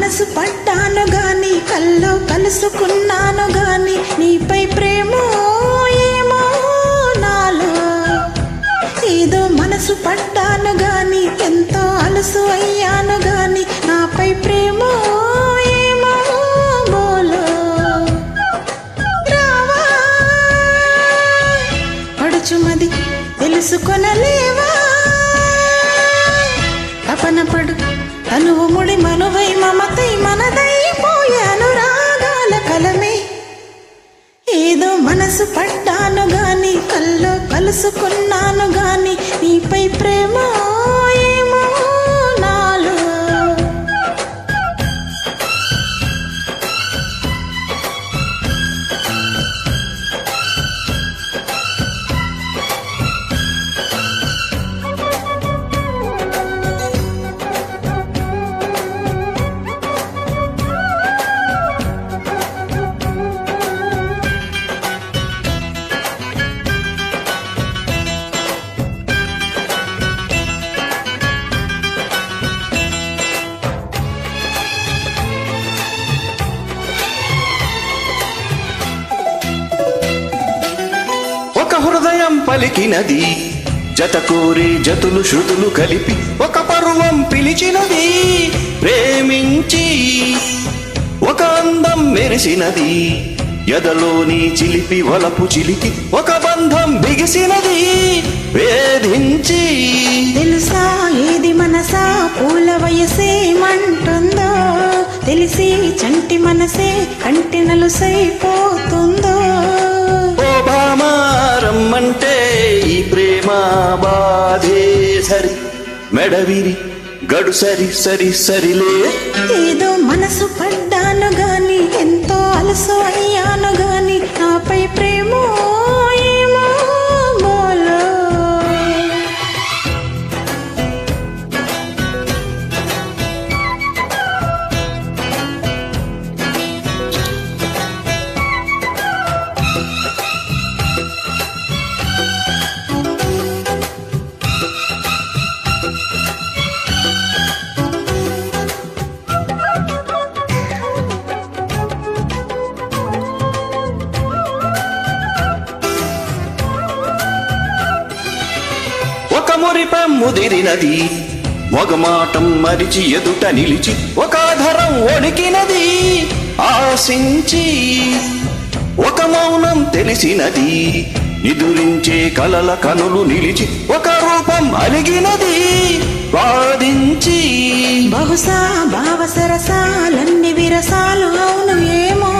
మనసు పడ్డాను గాని కల్లో కలుసుకున్నాను గాని నీపై ప్రేమ ఏమో నాలో ఏదో మనసు పడ్డాను గాని ఎంతో అలసు అయ్యాను గాని నాపై ప్రేమ ఏమో బోలో రావా పడుచుమది తెలుసుకొనలేవా తపన పడు తనువు ముడి మనువై మమతై మనదైపోయాను రాగాల కలమే ఏదో మనసు పడ్డాను గాని కల్లో కలుసుకున్నాను గాని నీపై ప్రేమ ఏమో నాలో హృదయం పలికినది జత కోరి జతులు శృతులు కలిపి ఒక పర్వం పిలిచినది ప్రేమించి ఒక అందం మెరిసినది ఎదలోని చిలిపి వలపు చిలికి ఒక బంధం బిగిసినది వేధించి తెలుసా ఏది మనసా పూల వయసేమంటుందో తెలిసి చంటి మనసే కంటి నలుసైపోతుందో రమ్మంటే ఈ ప్రేమ బాధే సరి మెడవిరి గడు సరి సరి సరిలే ఏదో మనసు పడ్డాను గాని ఎంతో అలసు అయ్యాను గాని నాపై ప్రేమ ఏమో బోలో ఒక మురిపం ముదిరినది మొగమాటం మరిచి ఎదుట నిలిచి ఒక ఆధారం ఒడికినది ఆశించి ఒక మౌనం తెలిసినది నిదురించే కలల కనులు నిలిచి ఒక రూపం అలిగినది వాదించి బహుశా భావ సరసాలన్ని విరసాలు అవును ఏమో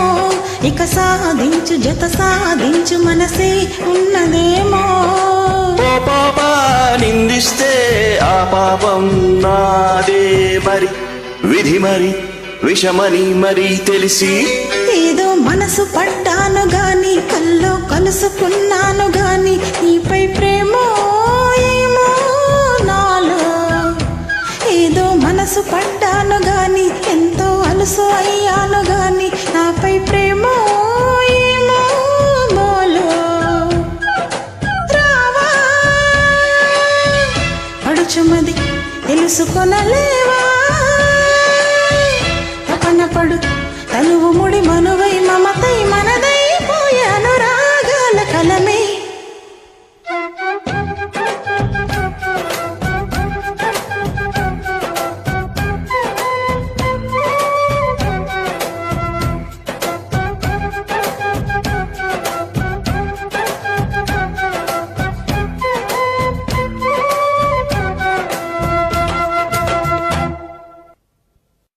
ఇక సాధించు జత సాధించు మనసే ఉన్నదేమో ఓ పాప నిందిస్తే ఆ పాపం నాదే మరి విధి మరి విషమని మరి తెలిసి ఏదో మనసు పడ్డాను గాని కల్లో కలుసుకున్నాను గాని నీపై ప్రేమ ఏమో నాలో ఏదో మనసు పడ్డాను గాని ఎంతో అలసు అయ్యాను గాని నాపై ప్రేమ ఏమో బోలో రావా పడుచుమది తెలుసుకొనలేవా తపన పడు తనువు ముడి మనువై